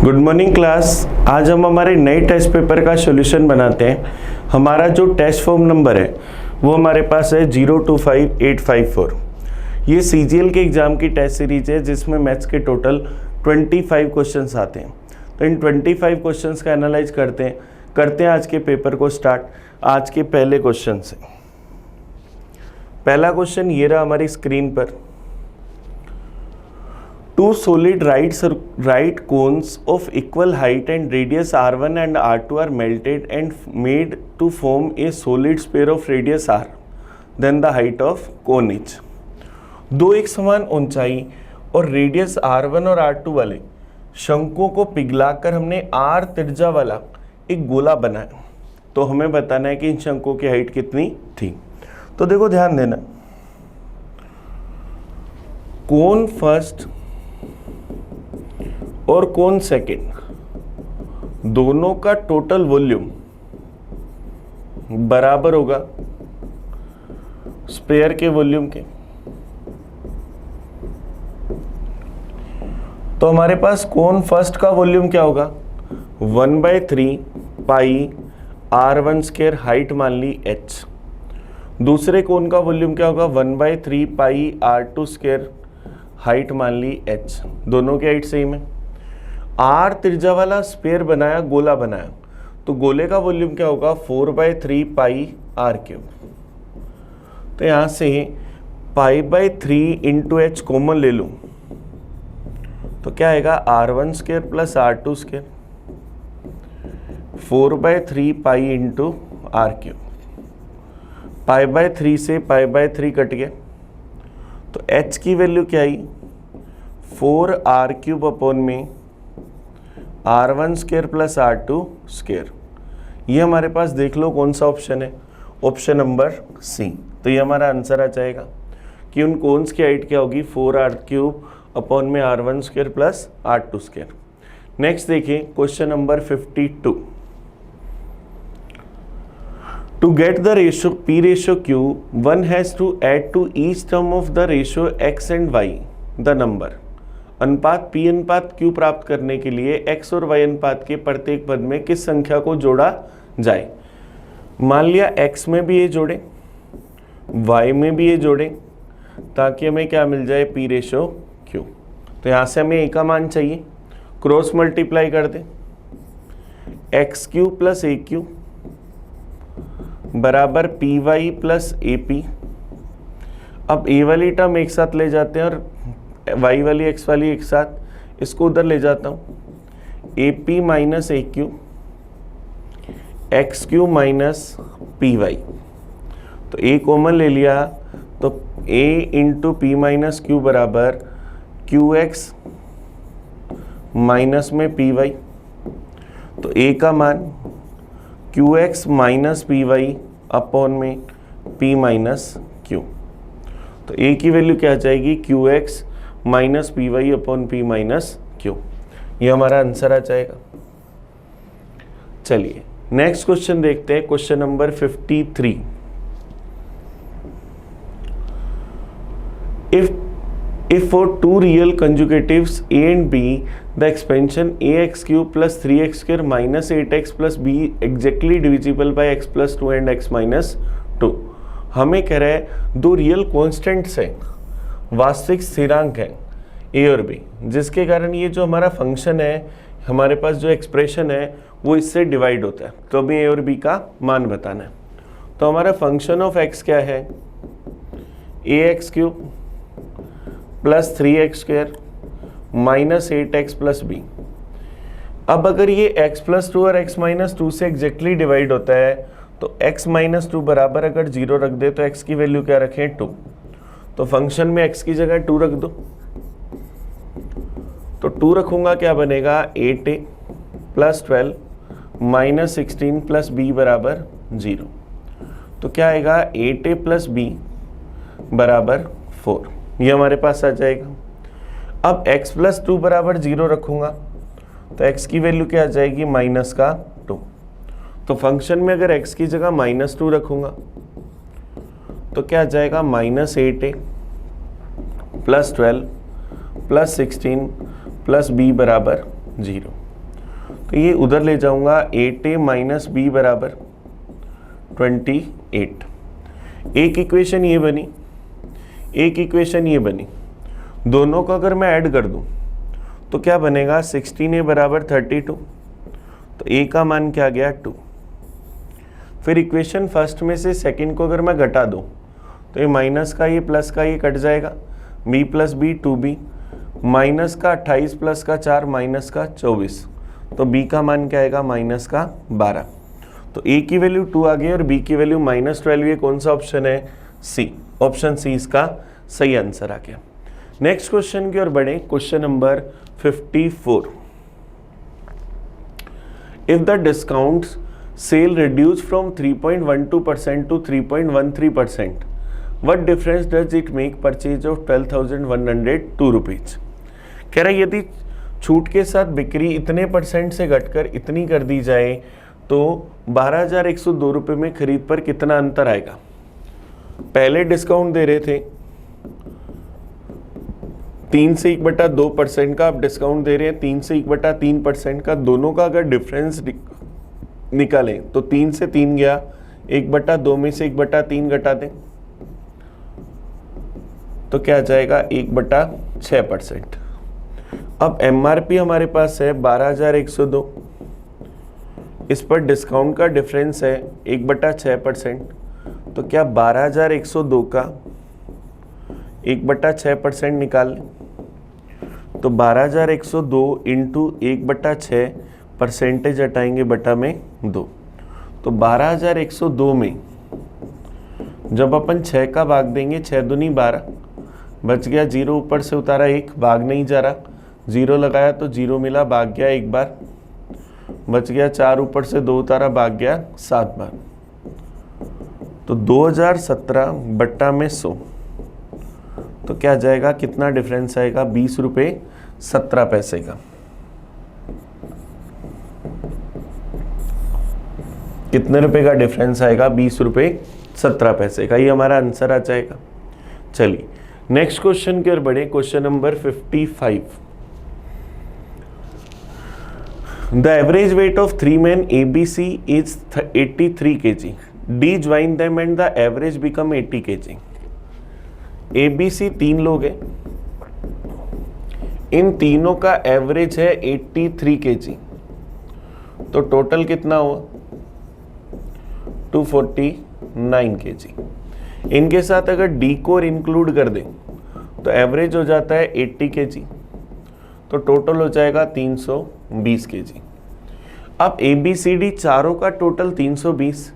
Good morning class. आज हम हमारे नए टेस्ट पेपर का सॉल्यूशन बनाते हैं। हमारा जो टेस्ट फॉर्म नंबर है वो हमारे पास है 025854। ये CGL के एग्ज़ाम की टेस्ट सीरीज है जिसमें मैथ्स के टोटल 25 क्वेश्चंस आते हैं। तो इन 25 क्वेश्चंस का एनालाइज करते हैं आज के पेपर को स्टार्ट। आज के पहले क्वेश्चन से पहला क्वेश्चन ये रहा हमारी स्क्रीन पर। Two solid right cones of equal height and radius r1 and r2 are melted and made to form a solid sphere of radius r. Then the height of cone is. दो एक समान ऊंचाई और radius r1 और r2 वाले शंकुओं को पिघलाकर हमने r त्रिज्या वाला एक गोला बनाया। तो हमें बताना है कि इन शंकुओं की हाइट कितनी थी। तो देखो ध्यान देना, कोन फर्स्ट और कोन सेकेंड दोनों का टोटल वॉल्यूम बराबर होगा स्पेयर के वॉल्यूम के। तो हमारे पास कोन फर्स्ट का वॉल्यूम क्या होगा, 1/3 पाई r1 स्क्वायर, हाइट मान ली h। दूसरे कोन का वॉल्यूम क्या होगा, 1/3 पाई r2 स्क्वायर, हाइट मान ली h। दोनों की हाइट सेम है। r त्रिज्या वाला स्पेयर बनाया, गोला बनाया, तो गोले का वॉल्यूम क्या होगा, 4/3 पाई r3। तो यहां से π/3 इंटू h कॉमन ले लूं तो क्या आएगा, r1 square plus r2 square, 4/3 pi into r3। π/3 से π/3 कट गया तो h की वैल्यू क्या आई, 4r³ अपॉन में r1 square plus r2 square. ये हमारे पास देख लो कौन सा ऑप्शन है, ऑप्शन नंबर सी। तो ये हमारा आंसर आ जाएगा कि उन कोन्स की हाइट क्या होगी, 4r³ अपॉन में r1 square plus r2 square. Next देखिए question number 52। To get the ratio P ratio Q, one has to add to each term of the ratio x and y the number। अनुपात P अनुपात Q प्राप्त करने के लिए x और y अनुपात के प्रत्येक पद में किस संख्या को जोड़ा जाए। मान लिया x में भी ये जोड़े, y में भी ये जोड़े, ताकि हमें क्या मिल जाए, P रेशो Q। तो यहाँ से हमें a का मान चाहिए, क्रॉस मल्टीप्लाई कर दें, x³ प्लस AQ बराबर PY प्लस AP। अब a वाली टर्म एक साथ ले जाते हैं और y वाली x वाली एक साथ, इसको उधर ले जाता हूँ, AP minus AQ, x³ minus PY। तो a कॉमन ले लिया तो a into P minus Q बराबर QX माइनस में PY। तो a का मान QX माइनस PY अपॉन में P माइनस Q। तो a की वैल्यू क्या आ जाएगी, QX minus PY upon P minus Q। ये हमारा आंसर आ जाएगा। चलिए नेक्स्ट क्वेश्चन देखते हैं, question number 53। If for two real conjugatives a and b, the expansion ax³ plus 3x square minus 8x plus b exactly divisible by x plus 2 and x minus 2। हमें कह रहा है दो real constants हैं, वास्तविक स्थिरांक हैं a और b, जिसके कारण ये जो हमारा फंक्शन है, हमारे पास जो एक्सप्रेशन है वो इससे डिवाइड होता है। तो अभी a और b का मान बताना है। तो हमारा फंक्शन ऑफ x क्या है, ax³ plus 3x square minus 8x plus b। अब अगर ये x प्लस 2 और x माइनस 2 से एग्जैक्टली डिवाइड होता है तो x माइनस 2 बराबर अगर 0 रख दे तो x की वैल्यू क्या रखें, 2। तो फंक्शन में x की जगह 2 रख दो, तो 2 रखूंगा क्या बनेगा, 8a plus 12 minus 16 plus b बराबर 0। तो क्या आएगा, 8a प्लस b बराबर 4। ये हमारे पास आ जाएगा। अब x प्लस 2 बराबर 0 रखूंगा तो x की वैल्यू क्या आ जाएगी, माइनस का 2। तो फंक्शन में अगर x की जगह माइनस 2 रखूंगा तो क्या आ जाएगा, minus 8a plus 12 plus 16 plus b बराबर 0। तो ये उधर ले जाऊंगा 8a माइनस बी बराबर 28। एक इक्वेशन ये बनी, एक इक्वेशन ये बनी, दोनों को अगर मैं ऐड कर दूं तो क्या बनेगा 16a बराबर 32, तो a का मान क्या गया 2। फिर इक्वेशन फर्स्ट में से सेकंड को अगर मैं घटा दूं तो ये माइनस का ये प्लस का ये कट जाएगा, b plus B 2b, minus का 28 प्लस का 4 माइनस का 24, तो b का मान क्या आएगा माइनस का 12। तो a की वैल्यू 2 आ गई और b की वैल्यू -12। ये कौन सा ऑप्शन है, सी, ऑप्शन सी इसका सही आंसर आ गया। नेक्स्ट क्वेश्चन की ओर बढ़े, question number 54। If the discount sale reduce from 3.12% to 3.13%, what difference does it make purchase of 12,102 rupees. कह रहा है यदि छूट के साथ बिक्री इतने % से घटकर इतनी कर दी जाए तो 12,102 रुपये में खरीद पर कितना अंतर आएगा। पहले डिस्काउंट दे रहे थे 3 से 1/2% का, अब डिस्काउंट दे रहे हैं 3 से 1/3% का। दोनों का अगर डिफरेंस निकालें तो 3 से 3 गया, 1/2 में से 1/3 घटा दें तो क्या जाएगा 1/6%। अब MRP हमारे पास है 12,102, इस पर डिस्काउंट का डिफरेंस है 1/6%, तो क्या 12,102 का 1/6% निकाल लें तो 12,102 इंटू 1/6 परसेंटेज हटाएंगे बटा में 2, तो 12,102 में जब अपन 6 का भाग देंगे 6 दूनी 12, बच गया 0, ऊपर से उतारा 1, भाग नहीं जा रहा, 0 लगाया तो 0 मिला, भाग गया 1 बार, बच गया 4, ऊपर से 2 उतारा, भाग गया 7 बार। तो 2017 बट्टा में 100, तो क्या जाएगा, कितना डिफरेंस आएगा 20 रुपये 17 पैसे का। कितने रुपए का डिफरेंस आएगा, 20 रुपये 17 पैसे का। ये हमारा आंसर आ जाएगा। चलिए नेक्स्ट क्वेश्चन की ओर बढ़े, question number 55। The average weight of 3 men ABC is 83 kg. D join them and the average become 80 kg. ABC 3 लोग हैं, इन तीनों का एवरेज है 83 kg, तो टोटल कितना हुआ 249 kg। इनके साथ अगर डी को इंक्लूड कर दें तो एवरेज हो जाता है 80 kg, तो टोटल हो जाएगा 320 kg। अब ABCD चारों का टोटल 320,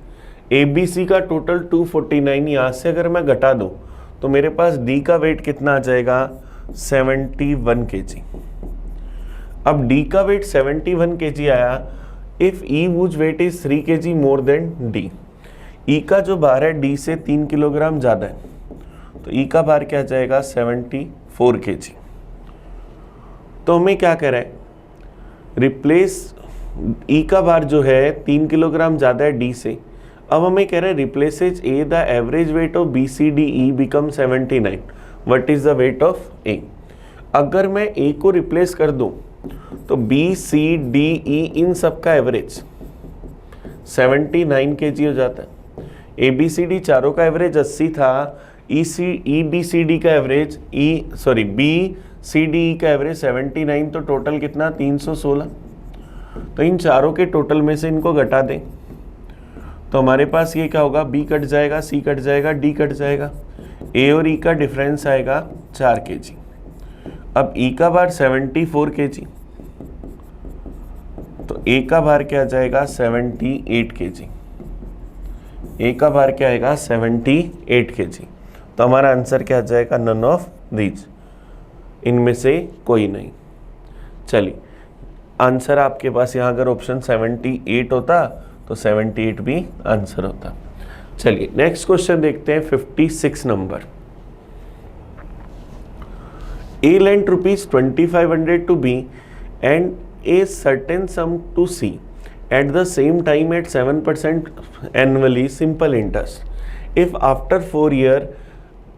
ABC का टोटल 249, यहाँ से अगर मैं घटा दूं तो मेरे पास D का वेट कितना आ जाएगा 71 kg। अब D का वेट 71 kg आया, if E whose weight is 3 kg more than D, E का जो भार है D से 3 किलोग्राम ज़्यादा है, तो E का भार क्या जाएगा 74 kg। तो हमें क्या कह रहा है, रिप्लेस E का भार जो है 3 किलोग्राम ज़्यादा है D से। अब हमें कह रहा है replaces A the average weight of BCDE become 79, what is the weight of A। अगर मैं A को रिप्लेस कर दूं तो BCDE इन सब का एवरेज 79 kg हो जाता है। ABCD चारों का एवरेज 80 था, EBCD का एवरेज BCDE का एवरेज 79, तो टोटल कितना 316। तो इन चारों के टोटल में से इनको घटा दें तो हमारे पास ये क्या होगा, B कट जाएगा, C कट जाएगा, D कट जाएगा, A और E का डिफरेंस आएगा 4 kg। अब E का भार 74 kg, तो A का भार क्या जाएगा 78 kg। A का भार क्या आएगा 78 kg। तो हमारा आंसर क्या जाएगा, नन ऑफ दीज, इनमें से कोई नहीं। चलिए आंसर आपके पास यहाँ अगर ऑप्शन 78 होता तो 78 भी आंसर होता। चलिए नेक्स्ट क्वेश्चन देखते हैं 56 number. A lent ₹2500 to B and a certain sum to C at the same time at 7% annually simple interest. If after 4 years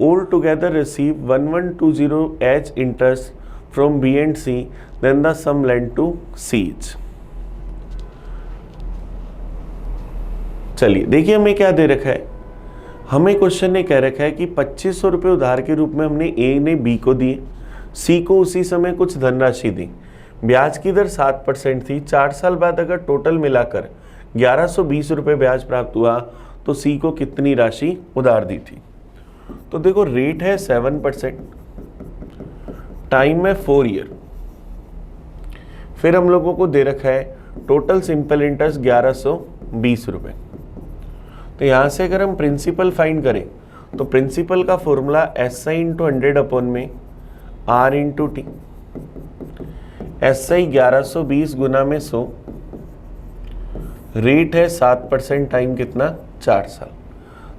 all together receive 1120 as interest from B and C, then the sum lent to C is. चलिए देखिए हमें क्या दे रखा है, हमें question ने कह रखा है कि 2500 रुपये उधार के रूप में हमने ए ने बी को दिए, सी को उसी समय कुछ धनराशि दी, ब्याज की दर 7% थी। 4 साल बाद अगर टोटल मिलाकर 1120 रुपये ब्याज प्राप्त हुआ तो सी को कितनी राशि उधार दी थी। तो देखो रेट है 7%, टाइम है 4 ईयर, फिर हम लोगों को दे रखा है टोटल सिंपल इंटरेस्ट 1120 रुपये। तो यहाँ से अगर हम प्रिंसिपल फाइंड करें तो प्रिंसिपल का formula S I into 100 upon में R into T. S I 1120 गुना में 100, रेट है 7%, टाइम कितना 4 साल।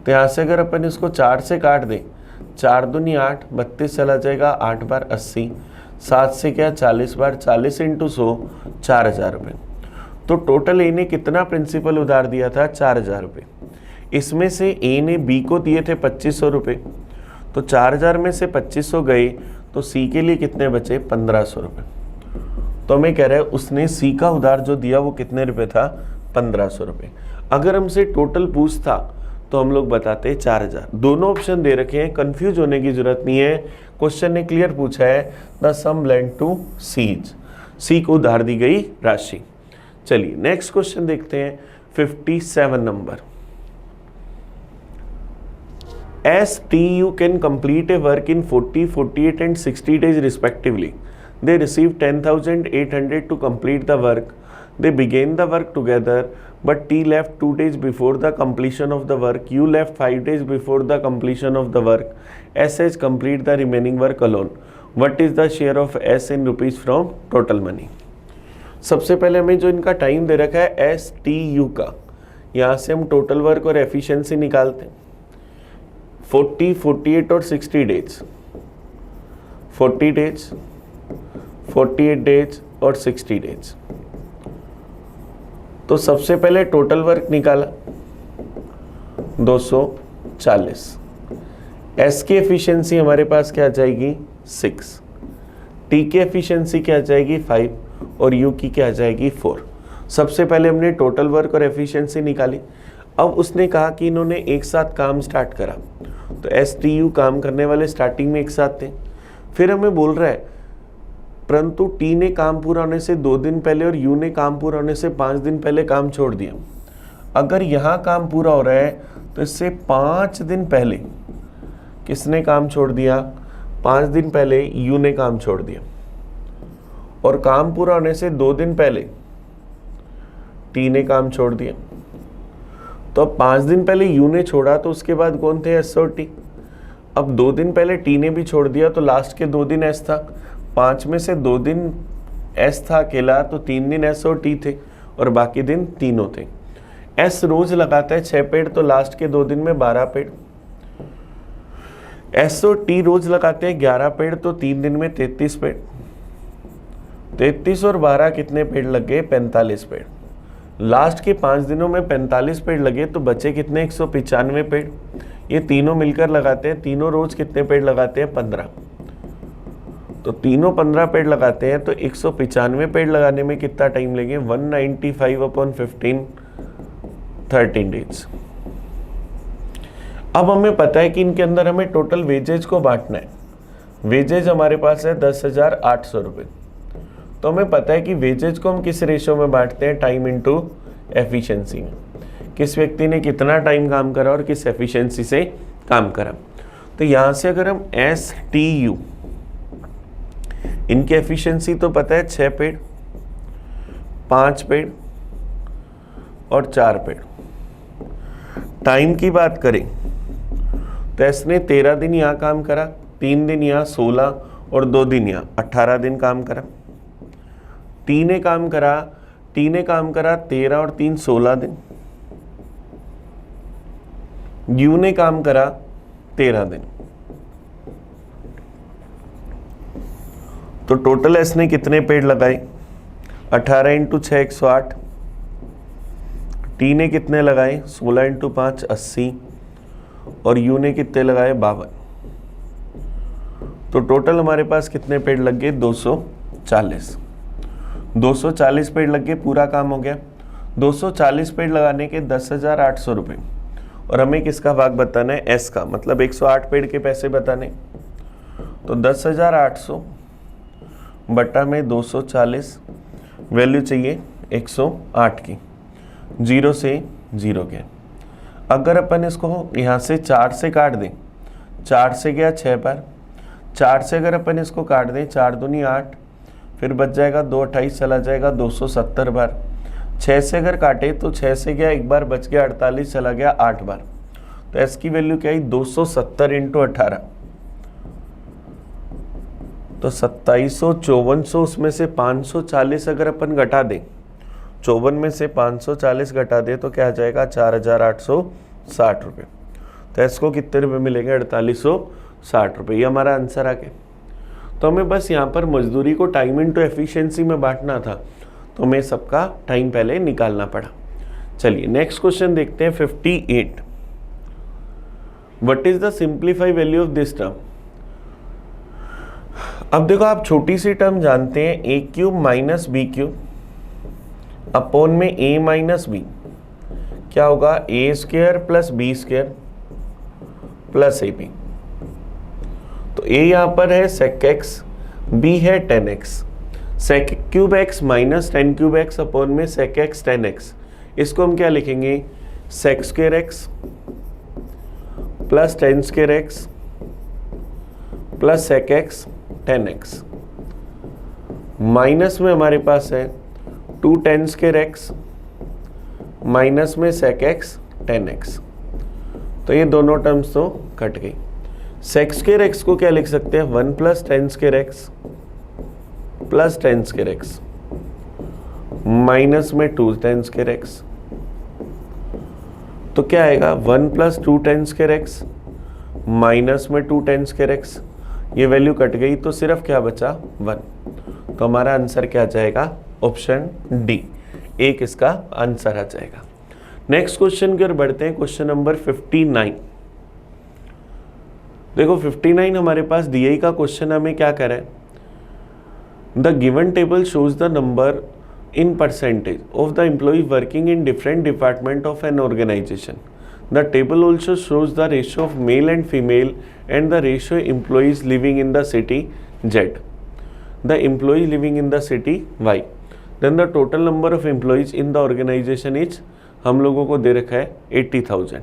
तो यहाँ से अगर अपन इसको 4 से काट दें, 4 दूनी 8, 32 चला जाएगा, 8 बार 80, 7 से क्या 40 बार, 40 इंटू 100 4000 रुपये। तो टोटल ए ने कितना प्रिंसिपल उधार दिया था 4000 रुपये। इसमें से ए ने बी को दिए थे 2500 रुपये, तो 4000 में से 2500 गए तो सी के लिए कितने बचे 1500 रुपये। तो हमें कह रहा है उसने सी का उधार जो दिया वो कितने रुपए था 1500 रुपये। अगर हमसे टोटल पूछता तो हम लोग बताते 4000। दोनों ऑप्शन दे रखे हैं, कंफ्यूज होने की जरूरत नहीं है, क्वेश्चन ने क्लियर पूछा है the sum lent to C's, C को उधार दी गई राशि। चलिए नेक्स्ट क्वेश्चन देखते हैं 57 number. As TU can complete a work in 40, 48 and 60 days respectively. They received 10,800 to complete the work. They began the work together, but T left 2 days before the completion of the work. U left 5 days before the completion of the work. S has complete the remaining work alone. What is the share of S in rupees from total money? सबसे पहले हमें जो इनका time दे रखा है STU का, यहाँ से हम टोटल वर्क और एफिशिएंसी निकालते हैं। 40, 48 और 60 डेज, 40 डेज, 48 डेज और 60 डेज। तो सबसे पहले टोटल वर्क निकाला 240। एस की एफिशिएंसी हमारे पास क्या आ जाएगी 6, टी की एफिशिएंसी क्या आ जाएगी 5 और यू की क्या आ जाएगी 4। सबसे पहले हमने टोटल वर्क और एफिशिएंसी निकाली। अब उसने कहा कि इन्होंने एक साथ काम स्टार्ट करा, तो एस टी यू काम करने वाले स्टार्टिंग में एक साथ थे। फिर हमें बोल रहा है परंतु टी ने काम पूरा होने से 2 दिन पहले और यू ने काम पूरा होने से 5 दिन पहले काम छोड़ दिया। अगर यहाँ काम पूरा हो रहा है तो इससे 5 दिन पहले किसने काम छोड़ दिया, 5 दिन पहले यू ने काम छोड़ दिया, और काम पूरा होने से 2 दिन पहले टी ने काम छोड़ दिया। तो अब 5 दिन पहले यू ने छोड़ा तो उसके बाद कौन थे एस और टी। अब 2 दिन पहले टी ने भी छोड़ दिया तो लास्ट के 2 दिन एस था। 5 में से 2 दिन एस था अकेला, तो 3 दिन एस और टी थे और बाकी दिन तीनों थे। एस रोज लगाता है 6 पेड़, तो लास्ट के 2 दिन में 12 पेड़। एस और टी रोज लगाते हैं 11 पेड़, तो 3 दिन में 33 पेड़। 33 और 12 कितने पेड़ लग गए 45 पेड़। लास्ट के 5 दिनों में 45 पेड़ लगे तो बचे कितने 195 पेड़। ये तीनों मिलकर लगाते हैं, तीनों रोज कितने पेड़ लगाते हैं 15, तो तीनों 15 पेड़ लगाते हैं तो 195 पेड़ लगाने में कितना टाइम लेंगे 195/15 13 डेज। अब हमें पता है कि इनके अंदर हमें टोटल वेजेज को बांटना है। वेजेज हमारे पास है 10,800 रुपये, तो हमें पता है कि वेजेज को हम किस रेशो में बांटते हैं, टाइम इनटू एफिशिएंसी में। किस व्यक्ति ने कितना टाइम काम करा और किस एफिशिएंसी से काम करा। तो यहाँ से अगर हम एस टी यू, इनकी एफिशिएंसी तो पता है 6 पेड़, 5 पेड़ और 4 पेड़। टाइम की बात करें तो एस ने 13 दिन यहाँ काम करा, 3 दिन यहाँ 16 और 2 दिन यहाँ 18 दिन काम करा। टी ने काम करा 13 और 3 16 दिन। यू ने काम करा 13 दिन। तो टोटल एस ने कितने पेड़ लगाए 18 × 6 108। टी ने कितने लगाए 16 × 5 80 और यू ने कितने लगाए 52। तो टोटल हमारे पास कितने पेड़ लग गए 240 पेड़ लग गए, पूरा काम हो गया। 240 पेड़ लगाने के 10,800 रुपये, और हमें किसका भाग बताना है, एस का, मतलब 108 पेड़ के पैसे बताने। तो 10,800 बटा में 240, वैल्यू चाहिए 108 की, 0 से 0 के। अगर अपन इसको यहाँ से 4 से काट दें, 4 से गया 6 बार, 4 से अगर अपन इसको काट दें, 4 दूनी 8, फिर बच जाएगा 2, 28 चला जाएगा 270 बार। 6 से अगर काटे तो 6 से गया 1 बार, बच गया 48, चला गया 8 बार। तो एस की वैल्यू क्या आई, 270 इंटू 18, तो 2700, 5400, उसमें से 540 अगर अपन घटा दें, 54 में से 540 घटा दे तो क्या आ जाएगा, 4,860 रुपये। तो इसको कितने रुपये मिलेंगे, 4,860 रुपये। ये हमारा आंसर आ गया। तो हमें बस यहाँ पर मजदूरी को टाइम इनटू एफिशिएंसी में बांटना था, तो हमें सबका टाइम पहले निकालना पड़ा। चलिए नेक्स्ट क्वेश्चन देखते हैं, 58। What is the simplify value of this term. अब देखो, आप छोटी सी टर्म जानते हैं, a cube minus b cube upon में ए माइनस बी, क्या होगा, a square plus b square plus a b. तो ए यहां पर है सेक एक्स, बी है tan x, sec cube x minus tan cube x upon में sec x ten x. इसको हम क्या लिखेंगे, sec square X plus ten square X plus sec x ten X, minus में हमारे पास है 2 टेन स्क्वायर एक्स माइनस में sec x ten x. तो ये दोनों टर्म्स तो कट गई। सेक स्क्वायर एक्स को क्या लिख सकते हैं, 1 plus ten square X plus ten square x minus में 2 टेन स्क्वायर एक्स। तो क्या आएगा, 1 plus 2 ten square x minus में 2 टेन स्क्वायर एक्स। ये वैल्यू कट गई तो सिर्फ क्या बचा, 1। तो हमारा आंसर क्या जाएगा, ऑप्शन डी, एक इसका आंसर आ जाएगा। नेक्स्ट क्वेश्चन की ओर बढ़ते हैं, क्वेश्चन नंबर 59। देखो 59 हमारे पास DI का क्वेश्चन, हमें क्या करें, the given table shows the number in percentage of the employee working in different department of an organization. The table also shows the ratio of male and female and the ratio employees living in the city Z. The employee living in the city Y. Then the total number of employees in the organization is, हम लोगों को दे रखा है 80,000।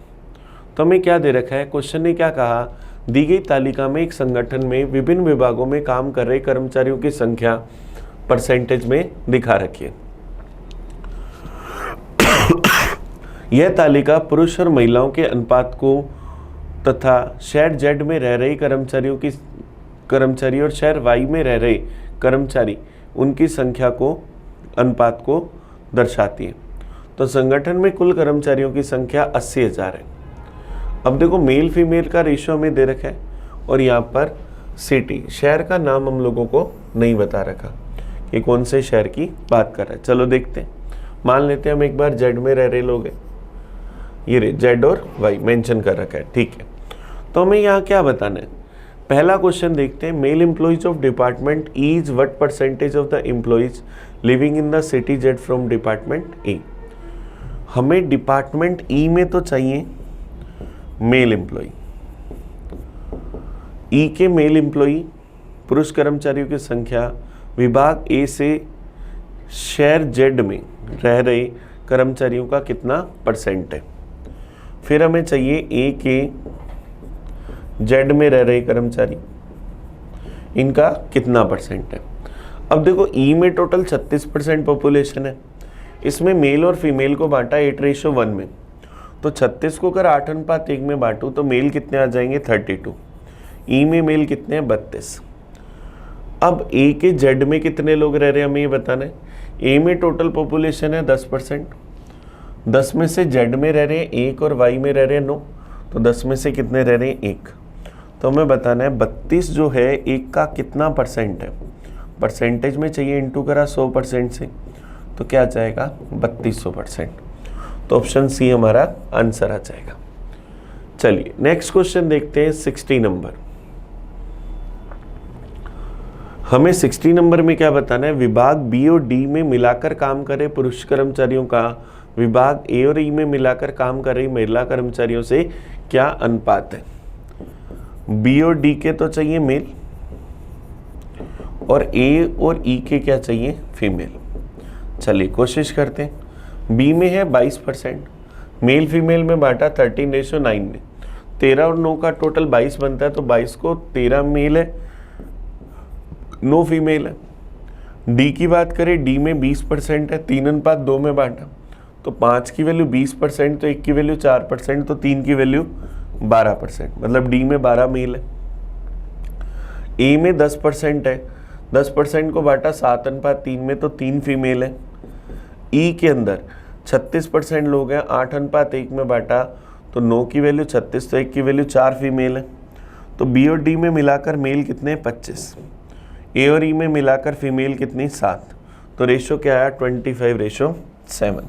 तो हमें क्या दे रखा है, क्वेश्चन ने क्या कहा, दी गई तालिका में एक संगठन में विभिन्न विभागों में काम कर रहे कर्मचारियों की संख्या परसेंटेज में दिखा रखी है। यह तालिका पुरुष और महिलाओं के अनुपात को तथा शहर जेड में रह रहे कर्मचारी और शहर वाई में रह रहे कर्मचारी उनकी संख्या को अनुपात को दर्शाती है। तो संगठन में कुल कर्मचारियों की संख्या 80,000 है। अब देखो मेल फीमेल का रेशियो हमें दे रखा है, और यहाँ पर सिटी शहर का नाम हम लोगों को नहीं बता रखा कि कौन से शहर की बात कर रहा है। चलो देखते हैं, मान लेते हैं हम एक बार जेड में रह रहे लोग हैं, ये जेड और वाई मेंशन कर रखा है, ठीक है। तो हमें यहाँ क्या बताना है, पहला क्वेश्चन देखते हैं, male employees of department E is what percentage of the employees living in the city Z from department E. हमें डिपार्टमेंट ई में तो चाहिए मेल एम्प्लॉय, ई के मेल एम्प्लॉय पुरुष कर्मचारियों की संख्या विभाग ए से शहर जेड में रह रहे कर्मचारियों का कितना परसेंट है। फिर हमें चाहिए ए के जेड में रह रहे कर्मचारी, इनका कितना परसेंट है। अब देखो ई में टोटल 36% पॉपुलेशन है, इसमें मेल और फीमेल को बांटा 8:1 में, तो 36 को अगर 8:1 में बांटूं तो मेल कितने आ जाएंगे 32, ई में मेल कितने हैं 32। अब ए के जेड में कितने लोग रह रहे हैं हमें ये बताना है। ए में टोटल पॉपुलेशन है 10%, 10 में से जेड में रह रहे हैं 1 और वाई में रह रहे हैं 9, तो 10 में से कितने रह रहे हैं 1। तो हमें बताना है 32 जो है 1 का कितना परसेंट है, परसेंटेज में चाहिए, इंटू करा 100% से, तो क्या आ जाएगा 3200%। तो ऑप्शन सी हमारा आंसर आ जाएगा। चलिए नेक्स्ट क्वेश्चन देखते हैं 60 नंबर। हमें 60 नंबर में क्या बताना है, विभाग बी और डी में मिलाकर काम करे पुरुष कर्मचारियों का विभाग ए और ई में मिलाकर काम कर रही महिला कर्मचारियों से क्या अनुपात है? बी और डी के तो चाहिए मेल और ए और ई के क्या चाहिए? फीमेल। चलिए कोशिश करते हैं। बी में है 22%, मेल फीमेल में बांटा 13:9 में, 13 और 9 का टोटल 22 बनता है, तो 22 को 13 मेल है 9 फीमेल है। डी की बात करें, डी में 20% है, 3:2 में बांटा, तो 5 की वैल्यू 20%, तो 1 की वैल्यू 4%, तो 3 की वैल्यू 12%, मतलब डी में 12 मेल है। ए में 10% है, 10% को बांटा 7:3 में, तो 3 फीमेल है। ई के अंदर 36% लोग हैं, 8:1 में बांटा, तो 9 की वैल्यू 36, तो 1 की वैल्यू 4 फीमेल है। तो बी और डी में मिलाकर मेल कितने? 25। ए और ई में मिलाकर फीमेल कितनी? 7। तो रेशो क्या आया? 25:7।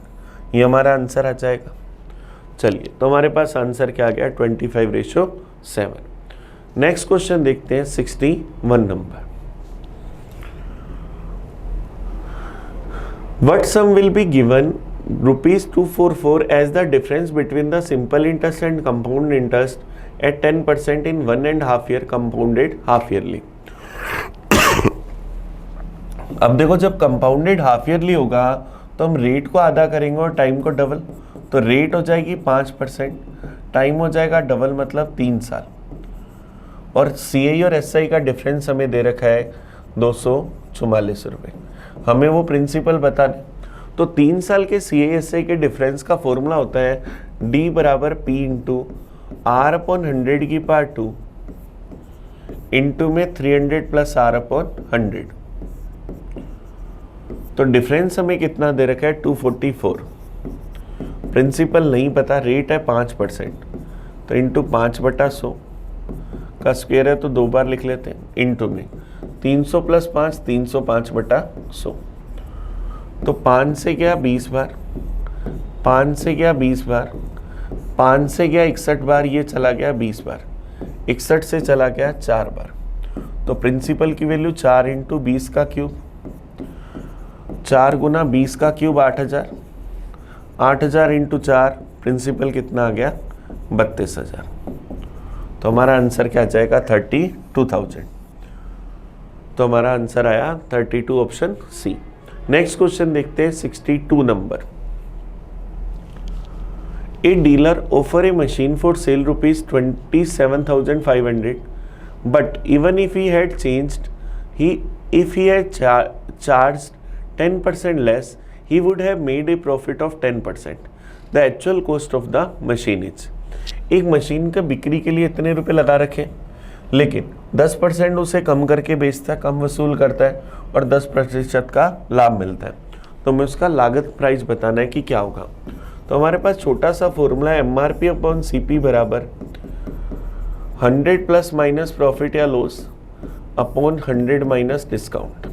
ये हमारा आंसर आ जाएगा। चलिए, तो हमारे पास आंसर क्या आ गया? 25:7। नेक्स्ट क्वेश्चन देखते हैं, 61 number. What sum will be given ₹244 as the difference between the simple interest and compound interest at 10% in 1.5 year compounded half yearly? अब देखो, जब कंपाउंडेड हाफ ईयरली होगा तो हम रेट को आधा करेंगे और टाइम को डबल, तो रेट हो जाएगी 5%, टाइम हो जाएगा डबल, मतलब 3 साल। और सीआई और एसआई का डिफरेंस हमें दे रखा है 244 रुपये, हमें वो प्रिंसिपल बता दें। तो 3 साल के CISI के डिफरेंस का फॉर्मूला होता है D बराबर P इंटू R/100 की पावर 2 इंटू में 300 प्लस R/100। तो डिफरेंस हमें कितना दे रखा है? 244। प्रिंसिपल नहीं पता, रेट है 5%, तो इंटू 5/100 का स्क्वायर है, तो 2 बार लिख लेते हैं, इंटू में 300 प्लस 5, 305/100, तो 5 से गया 20 बार, 5 से गया 20 बार, 5 से गया 61 बार, ये चला गया 20 बार, 61 से चला गया 4 बार। तो प्रिंसिपल की वैल्यू 4 इंटू 20 का क्यूब, 4 गुना 20 का क्यूब 8000, 8000 इंटू 4, प्रिंसिपल कितना आ गया? 32,000। तो हमारा आंसर क्या जाएगा? 32,000। तो हमारा आंसर आया 32, ऑप्शन सी। नेक्स्ट क्वेश्चन देखते हैं, 62 number. A dealer offer A machine for sale ₹27,500, but even if he had changed if he had charged 10% less, he would have made a profit of 10%. The actual cost of the machine is. एक machine का बिक्री के लिए इतने रुपए लगा रखे, लेकिन 10% उसे कम करके बेचता है, कम वसूल करता है और 10% का लाभ मिलता है, तो हमें उसका लागत प्राइस बताना है कि क्या होगा। तो हमारे पास छोटा सा फॉर्मूला है, MRP अपॉन CP बराबर 100 प्लस माइनस प्रॉफिट या लॉस अपॉन 100 माइनस डिस्काउंट।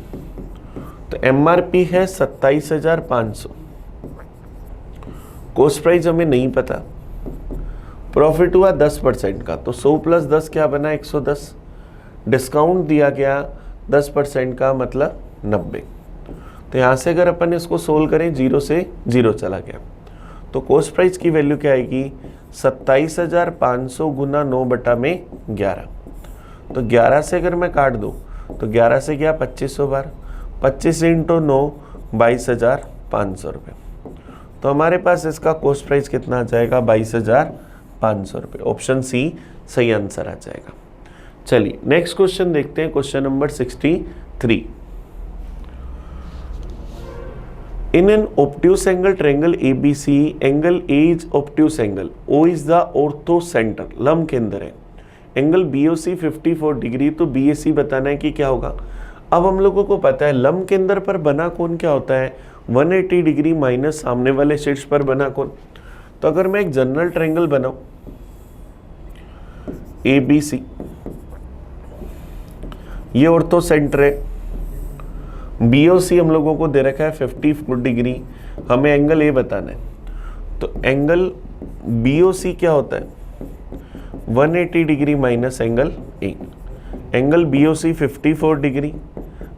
तो MRP है 27,500, कॉस्ट प्राइस हमें नहीं पता, प्रॉफिट हुआ 10% का, तो 100 प्लस 10 क्या बना? 110, डिस्काउंट दिया गया 10% का, मतलब 90। तो यहाँ से अगर अपन इसको सोल्व करें, 0 से 0 चला गया, तो कॉस्ट प्राइस की वैल्यू क्या आएगी? 27,500 गुना 9/11। तो 11 से अगर मैं काट दूँ तो 11 से गया 2500 बार, 25 इंटू 9 22,500 रुपये। तो हमारे पास इसका कॉस्ट प्राइस कितना आ जाएगा? 22,500 रुपये। ऑप्शन सी सही आंसर आ जाएगा। चलिए नेक्स्ट क्वेश्चन देखते हैं, question number 63। In an obtuse angle triangle ABC, angle A is obtuse angle, O is the orthocenter, लंब केंद्र है, एंगल BOC 54 डिग्री, तो BAC बताना है कि क्या होगा। अब हम लोगों को पता है लंब केंद्र पर बना कोण क्या होता है? 180 डिग्री माइनस सामने वाले शीर्ष पर बना कोण। तो अगर मैं एक जनरल ट्रायंगल बनाऊं ABC, ये ऑर्थोसेंटर है, BOC हम लोगों को दे रखा है 54 डिग्री, हमें एंगल A बताना है। तो एंगल BOC क्या होता है? 180 degree minus angle A। Angle BOC 54 degree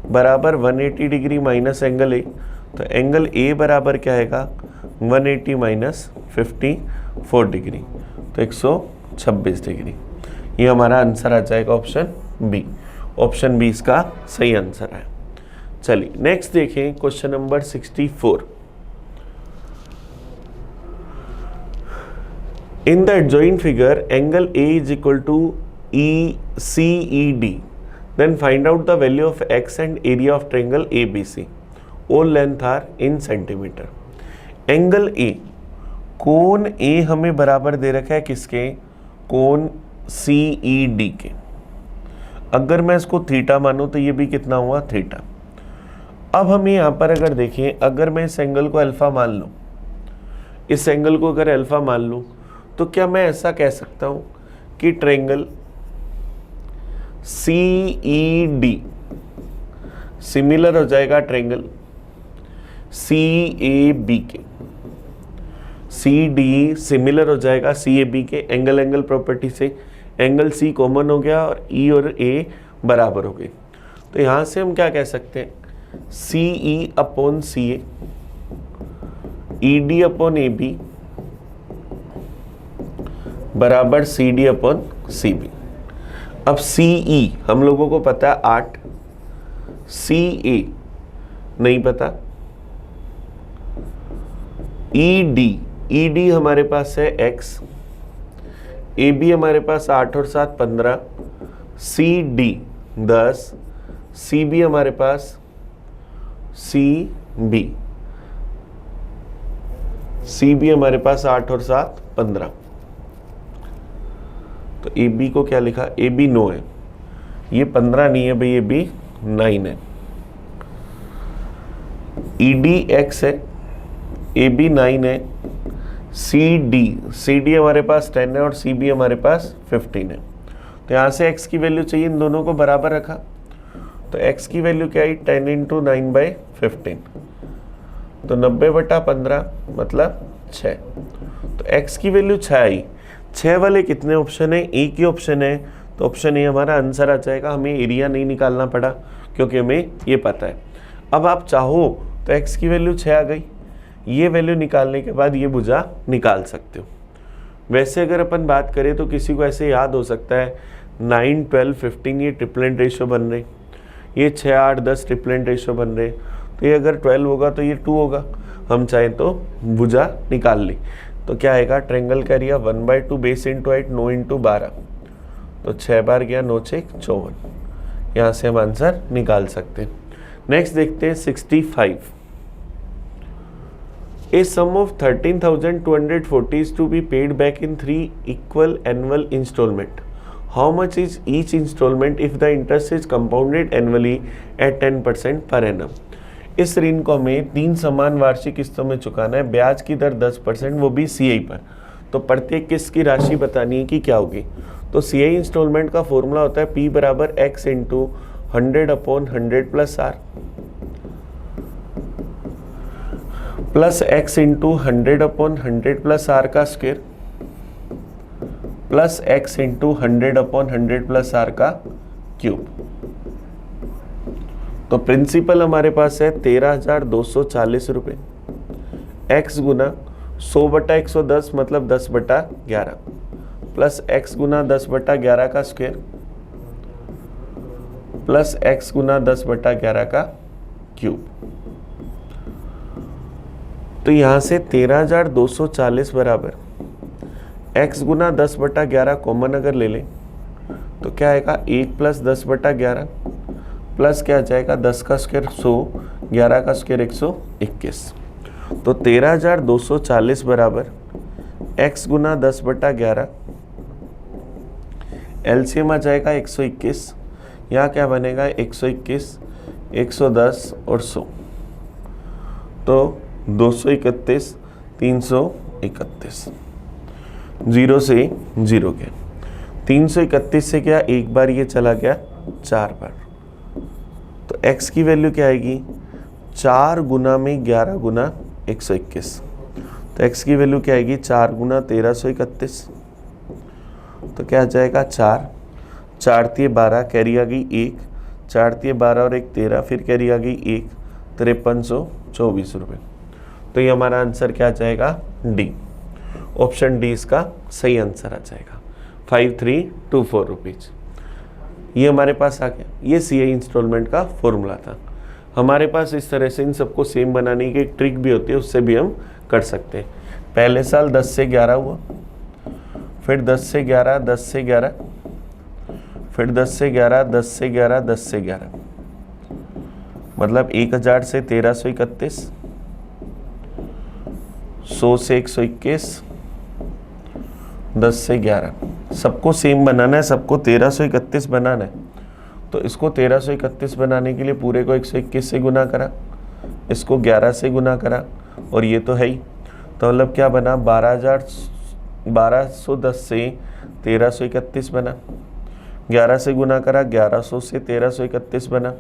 बराबर 180 डिग्री माइनस एंगल A, तो एंगल A बराबर क्या आएगा? 180 माइनस 54 डिग्री, तो 126 डिग्री। ये हमारा आंसर आ जाएगा ऑप्शन बी। ऑप्शन बी इसका सही आंसर है। चलिए नेक्स्ट देखें question number 64। In the adjoint figure, angle A is equal to CED. Then find out the value of x and area of triangle ABC. All length are in centimeter. Angle A, कोण A हमें बराबर दे रखा है किसके? कोण CED के। अगर मैं इसको थीटा मानूं तो ये भी कितना हुआ? थीटा। अब हमें यहाँ पर अगर देखें, अगर मैं इस एंगल को अल्फा मान लूँ, इस एंगल को अगर अल्फा मान लूँ, तो क्या मैं ऐसा कह सकता हूं कि ट्रायंगल CED सिमिलर हो जाएगा ट्रायंगल CAB के? CD सिमिलर हो जाएगा CAB के एंगल एंगल प्रॉपर्टी से। एंगल C कॉमन हो गया और E और A बराबर हो गए। तो यहां से हम क्या कह सकते हैं? CE upon CA, ED upon AB बराबर CD अपॉन CB। अब CE हम लोगों को पता है 8, CA नहीं पता, ED हमारे पास है x, AB हमारे पास 8 और 7 15, CD 10, CB हमारे पास CB हमारे पास 8 और 7 15। तो ए बी को क्या लिखा? ए बी 9 है, ये 15 नहीं है भाई, ए बी 9 है। ई डी एक्स है, ए बी 9 है। सी डी हमारे पास 10 है और सी बी हमारे पास 15 है। तो यहाँ से x की वैल्यू चाहिए, इन दोनों को बराबर रखा, तो x की वैल्यू क्या आई? 10 इंटू 9/15, तो 90/15 मतलब 6। तो x की वैल्यू 6 आई। 6 वाले कितने ऑप्शन है? एक ही ऑप्शन है, तो ऑप्शन ए हमारा आंसर आ जाएगा। हमें एरिया नहीं निकालना पड़ा क्योंकि हमें ये पता है। अब आप चाहो तो x की वैल्यू 6 आ गई, ये वैल्यू निकालने के बाद ये भुजा निकाल सकते हो। वैसे अगर अपन बात करें तो किसी को ऐसे याद हो सकता है 9, 12, 15 ये ट्रिपलेट रेशियो बन रहे, ये 6, 8, 10 ट्रिपलेट रेशियो बन रहे, तो ये अगर 12 होगा तो ये 2 होगा। हम चाहें तो भुजा निकाल ली, तो क्या आएगा? ट्रायंगल का area 1/2 base into height 9 into 12, तो 6 बार गया 9 6 54। यहाँ से हम आंसर निकाल सकते हैं। नेक्स्ट देखते हैं 65। A sum of 13,240 is to be paid back in 3 equal annual installment. How much is each installment if the interest is compounded annually at 10% per annum? इस ऋण को हमें 3 समान वार्षिक किस्तों में चुकाना है, ब्याज की दर 10%, वो भी CI पर। तो प्रत्येक किस्त की राशि बतानी है कि क्या होगी। तो CI इंस्टॉलमेंट का फॉर्मूला होता है P बराबर x into 100/100 plus R plus x into 100/100 plus R का square plus x into 100/100 plus R का क्यूब। तो प्रिंसिपल हमारे पास है 13,240 रुपये, x गुना 100/110 मतलब 10/11 प्लस x गुना 10/11 का स्क्वायर प्लस x गुना 10/11 का क्यूब। तो यहां से 13,240 बराबर x गुना 10/11 कॉमन अगर ले लें तो क्या आएगा? 1 प्लस 10/11 प्लस क्या आ जाएगा? 10 का स्क्वायर 100, 11 का स्क्वायर 121। तो 13,240 बराबर x गुना 10/11, एलसीएम आ जाएगा 121। यहाँ क्या बनेगा? 121, 110 और 100, तो 231, 331, 0 से 0 गया। 331 से क्या? एक बार ये चला गया 4 बार, तो x की वैल्यू क्या आएगी? 4 गुना में 11 गुना 121, तो x की वैल्यू क्या आएगी? 4 गुना 1331, तो क्या आ जाएगा? 4, 4 × 12 कैरी आ गई 1, 4 × 12 और 1 13, फिर कैरी आ गई 1, 5324 रुपये। तो ये हमारा आंसर क्या आ जाएगा, डी। ऑप्शन डी इसका सही आंसर आ जाएगा। 5324 रुपीज ये हमारे पास आ गया। ये सीआई इंस्टॉलमेंट का फॉर्मूला था। हमारे पास इस तरह से इन सबको सेम बनाने की एक ट्रिक भी होती है, उससे भी हम कर सकते हैं। पहले साल 10 से 11 हुआ, फिर 10 से 11, 10 से 11, फिर 10 से 11, 10 से 11, 10 से 11, मतलब 1000 से 1331, 100 से 121, 10 से 11। सबको सेम बनाना है, सबको 1331 बनाना है। तो इसको 1331 बनाने के लिए पूरे को 121 से गुना करा, इसको 11 से गुना करा, और ये तो है ही। तो मतलब क्या बना, 1210 से 1331 बना, 11 से गुना करा, 1100 से 1331 बना,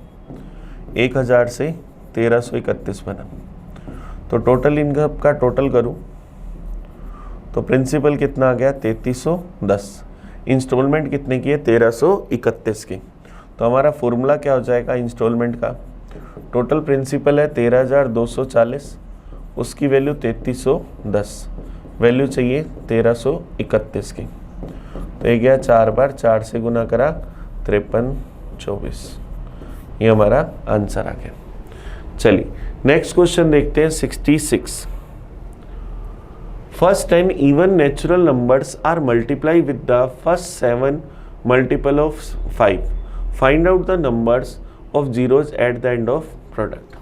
1000 से 1331 बना। तो टोटल इनकम का टोटल करूं तो प्रिंसिपल कितना आ गया, 3310। इंस्टॉलमेंट कितने की है, 1331 की। तो हमारा फॉर्मूला क्या हो जाएगा इंस्टॉलमेंट का, टोटल प्रिंसिपल है 13240, उसकी वैल्यू 3310, वैल्यू चाहिए 1331 की। तो ये गया 4 बार, 4 से गुना करा 5324, ये हमारा आंसर आ गया। चलिए नेक्स्ट क्वेश्चन देखते हैं 66। First 10 even natural numbers are multiplied with the first 7 multiple of 5. Find out the numbers of zeros at the end of product.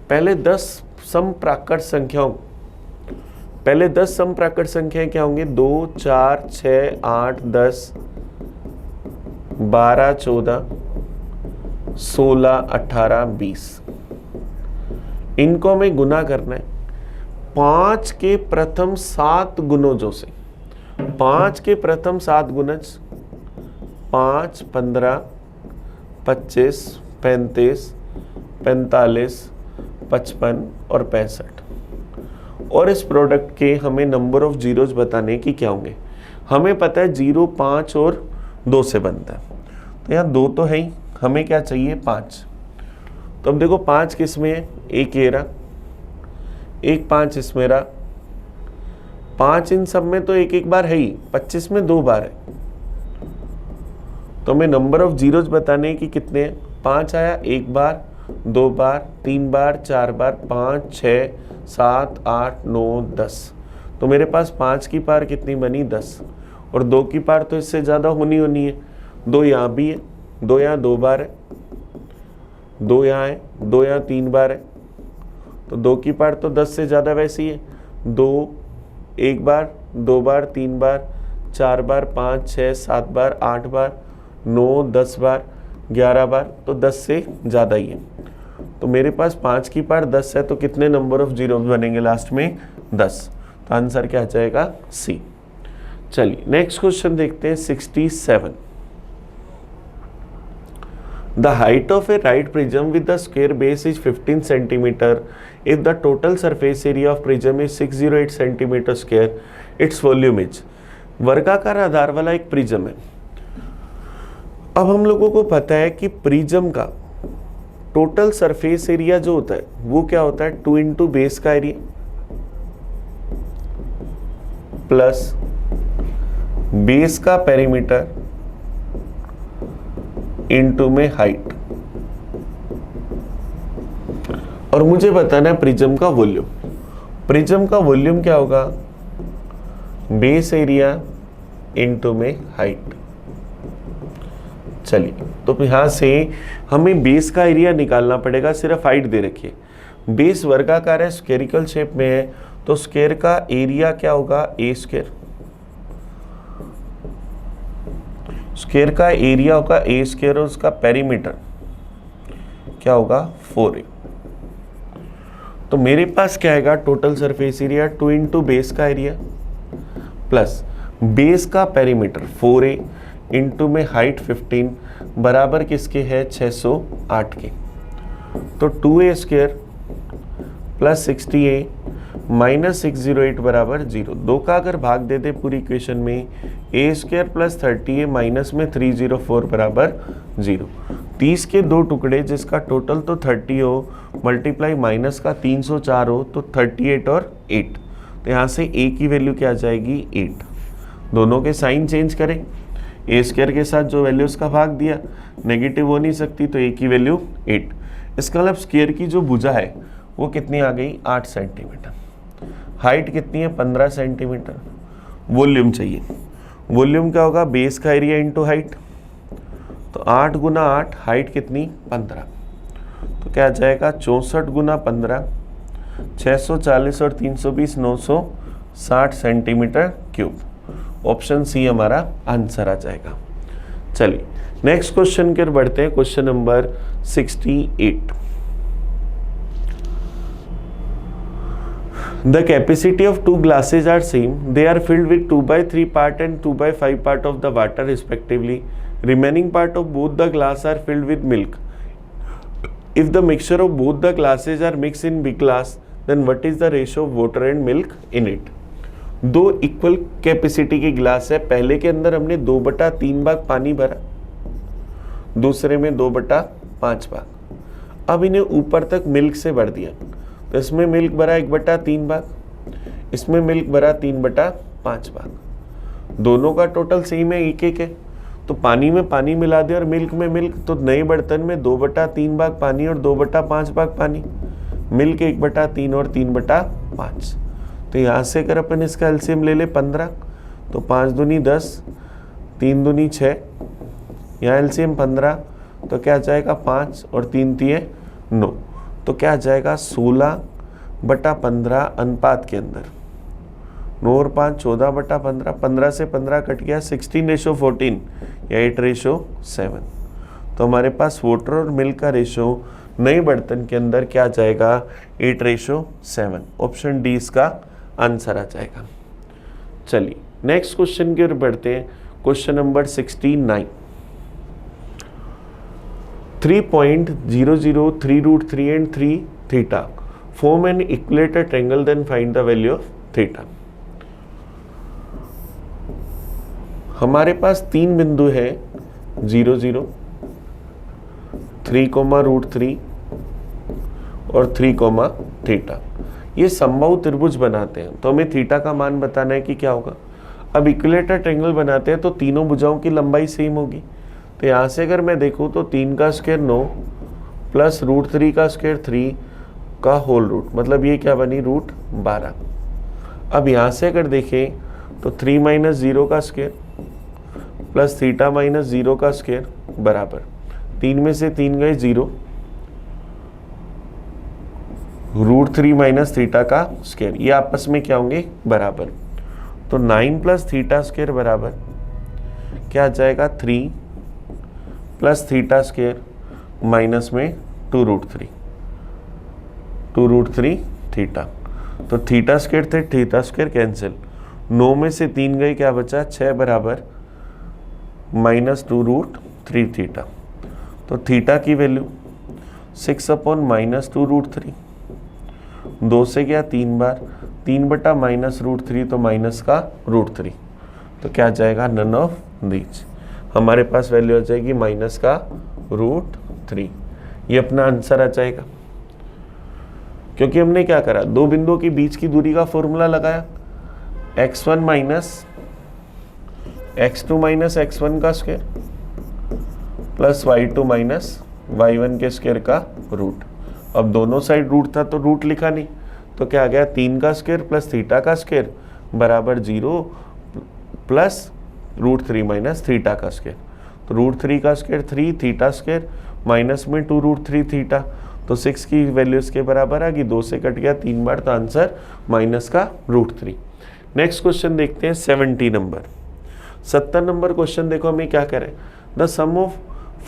पहले 10 समप्राकृत संख्याएं क्या होंगे, 2, 4, 6, 8, 10, 12, 14, 16, 18, 20। इनको हमें गुना करना है 5 के प्रथम 7 गुणजों से। 5 के प्रथम 7 गुणज 5, 15, 25, 35, 45, 55 और 65। और इस प्रोडक्ट के हमें नंबर ऑफ जीरोज बताने की क्या होंगे। हमें पता है 0, 5 और 2 से बनता है, तो यहाँ 2 तो है ही, हमें क्या चाहिए 5। तो अब देखो 5 किस में है, एक ये रहा, एक 5 इसमें रहा, 5 इन सब में तो एक एक बार है ही, 25 में 2 बार है। तो हमें नंबर ऑफ जीरोज बताने की कितने हैं, 5 आया, 1 बार, 2 बार, 3 बार, 4 बार, 5, 6, 7, 8, 9, 10। तो मेरे पास 5 की पार कितनी बनी, 10, और 2 की पार तो इससे ज़्यादा होनी है। 2 यहाँ भी है, 2 यहाँ 2 बार है, 2 यहाँ है, 2 यहाँ 3 बार है। तो 2 की पार तो 10 से ज़्यादा वैसे ही है। 2 1 बार, 2 बार, 3 बार, 4 बार, 5, 6, 7 बार, 8 बार, 9, 10 बार, 11 बार, तो 10 से ज़्यादा ही है। तो मेरे पास 5 की पार 10 है, तो कितने नंबर ऑफ जीरो बनेंगे लास्ट में, 10। तो आंसर क्या आ जाएगा, सी। चलिए नेक्स्ट क्वेश्चन देखते हैं 67। The height of a right prism with the square base is 15 centimeter. If the total surface area of prism is 608 centimeter square, its volume is। वर्गाकार आधार वाला एक प्रिज्म है। अब हम लोगों को पता है कि प्रिज्म का टोटल सरफेस एरिया जो होता है वो क्या होता है, 2 इंटू बेस का एरिया प्लस बेस का पेरीमीटर इनटू में हाइट, और मुझे बताना है प्रिज्म का वॉल्यूम। प्रिज्म का वॉल्यूम क्या होगा, बेस एरिया इनटू में हाइट। चलिए तो यहां से हमें बेस का एरिया निकालना पड़ेगा, सिर्फ हाइट दे रखिए। बेस वर्गाकार है, स्फेरिकल शेप में है, तो स्क्वायर का एरिया क्या होगा, ए स्क्वायर। स्क्वायर का एरिया होगा ए स्क्वायर, और उसका पेरीमीटर क्या होगा, 4a। तो मेरे पास क्या आएगा, total surface area 2 into base का एरिया प्लस बेस का पेरीमीटर 4a इंटू में हाइट 15 बराबर किसके है, 608 के। तो 2a square plus 60a minus 608 बराबर 0। 2 का अगर भाग दे दे पूरी इक्वेशन में, a square plus 30a minus में 304 बराबर 0। 30 के 2 टुकड़े जिसका टोटल तो 30 हो मल्टीप्लाई माइनस का 304 हो तो 38 और 8, तो यहाँ से a की वैल्यू क्या आ जाएगी 8। दोनों के साइन चेंज करें, ए स्क्वायर के साथ जो वैल्यू उसका भाग दिया, नेगेटिव हो नहीं सकती तो a की वैल्यू 8। इसका मतलब स्क्वायर की जो भुजा है वो कितनी आ गई 8 सेंटीमीटर। हाइट कितनी है 15 सेंटीमीटर। वॉल्यूम चाहिए, वॉल्यूम क्या होगा बेस का एरिया इंटू हाइट, तो 8 गुना 8, हाइट कितनी 15, तो क्या आ जाएगा 64 गुना 15, 640 और 320 960 सेंटीमीटर क्यूब। ऑप्शन सी हमारा आंसर आ जाएगा। चलिए नेक्स्ट क्वेश्चन की ओर बढ़ते हैं, question number 68। The capacity of two glasses are same. They are filled with 2/3 part and 2/5 part of the water respectively. Remaining part of both the glass are filled with milk. If the mixture of both the glasses are mixed in big glass, then what is the ratio of water and milk in it? दो equal capacity के glass है, पहले के अंदर हमने 2/3 भाग पानी भरा, दूसरे में 2/5 भाग। अब इन्हें ऊपर तक मिल्क से भर दिया, तो इसमें मिल्क भरा 1/3 भाग, इसमें मिल्क भरा 3/5 भाग। दोनों का टोटल सेम है, एक एक है, तो पानी में पानी मिला दे और मिल्क में मिल्क, तो नए बर्तन में 2/3 भाग पानी और 2/5 भाग पानी, मिल्क 1/3 और 3/5। तो यहाँ से अगर अपन इसका एलसीएम ले ले 15, तो 5 दूनी 10, 3 दूनी 6, यहाँ एलसीएम 15, तो क्या जाएगा 5 और 3 तिये 9, तो क्या जाएगा 16/15 अनुपात के अंदर, 9 और 5 14/15, 15 से 15 कट गया 16:14 या 8:7। तो हमारे पास वाटर और मिल्क का रेशो नए बर्तन के अंदर क्या जाएगा 8:7। ऑप्शन डी इसका आंसर आ जाएगा। चलिए नेक्स्ट क्वेश्चन की ओर बढ़ते हैं, question number 69। 3.00 3√3 and 3 theta form an equilateral triangle, then find the value of theta। हमारे पास 3 बिंदु है 0 0, 3,√3 और 3, थीटा। ये समबाहु त्रिभुज बनाते हैं, तो हमें थीटा का मान बताना है कि क्या होगा। अब इक्विलेटरल ट्रायंगल बनाते हैं तो तीनों भुजाओं की लंबाई सेम होगी, तो यहाँ से अगर मैं देखूँ तो 3 का स्क्वायर 9 प्लस √3 का स्क्वायर 3 का होल रूट, मतलब ये क्या बनी √12। अब यहाँ से अगर देखें तो 3 - 0 का स्क्वायर प्लस थीटा - 0 का स्क्वायर बराबर 3 में से 3 गए 0, √3 माइनस थीटा का स्क्वायर, ये आपस में क्या होंगे बराबर, तो 9 प्लस थीटा स्क्वायर बराबर क्या आ जाएगा 3 प्लस थीटा स्क्वायर माइनस में 2√3 थीटा, तो थीटा स्क्वायर थे थीटा स्क्वायर कैंसिल, 9 में से 3 गए क्या बचा 6 बराबर -2√3 थीटा। तो थीटा की वैल्यू 6/-2√3, 2 से क्या 3 बार, 3/-√3 तो माइनस का √3, तो क्या जाएगा नन ऑफ दीज। हमारे पास वैल्यू आ जाएगी माइनस का √3, ये अपना आंसर आ जाएगा। क्योंकि हमने क्या करा, दो बिंदुओं के बीच की दूरी का फॉर्मूला लगाया, x1 minus x2 minus x1 का square plus y2 minus y1 के स्क्वायर का रूट। अब दोनों साइड रूट था तो रूट लिखा नहीं, तो क्या आ गया 3 का स्क्वायर प्लस थीटा का स्क्वायर बराबर 0 प्लस √3 माइनस थीटा का स्क्वायर, तो √3 का स्क्वायर 3 थीटा स्क्वायर माइनस में 2√3 थीटा, तो 6 की वैल्यू इसके बराबर आ गई, 2 से कट गया 3 बार, तो आंसर माइनस का √3। नेक्स्ट क्वेश्चन देखते हैं 70 नंबर। 70 नंबर क्वेश्चन देखो हमें क्या करें, the sum of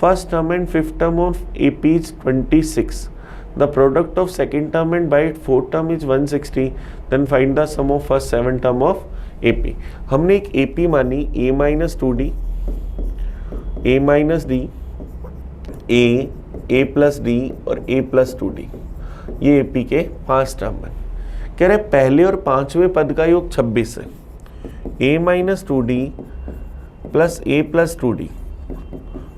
first term and fifth term of AP is 26, the product of second term and by fourth term is 160, then find the sum of first 7 term of AP। हमने एक AP मानी A - 2D, A - D, A plus D और A plus 2D, ये AP के 5 term है। कह रहे पहले और पांचवें पद का योग 26 है, A - 2D plus A plus 2D,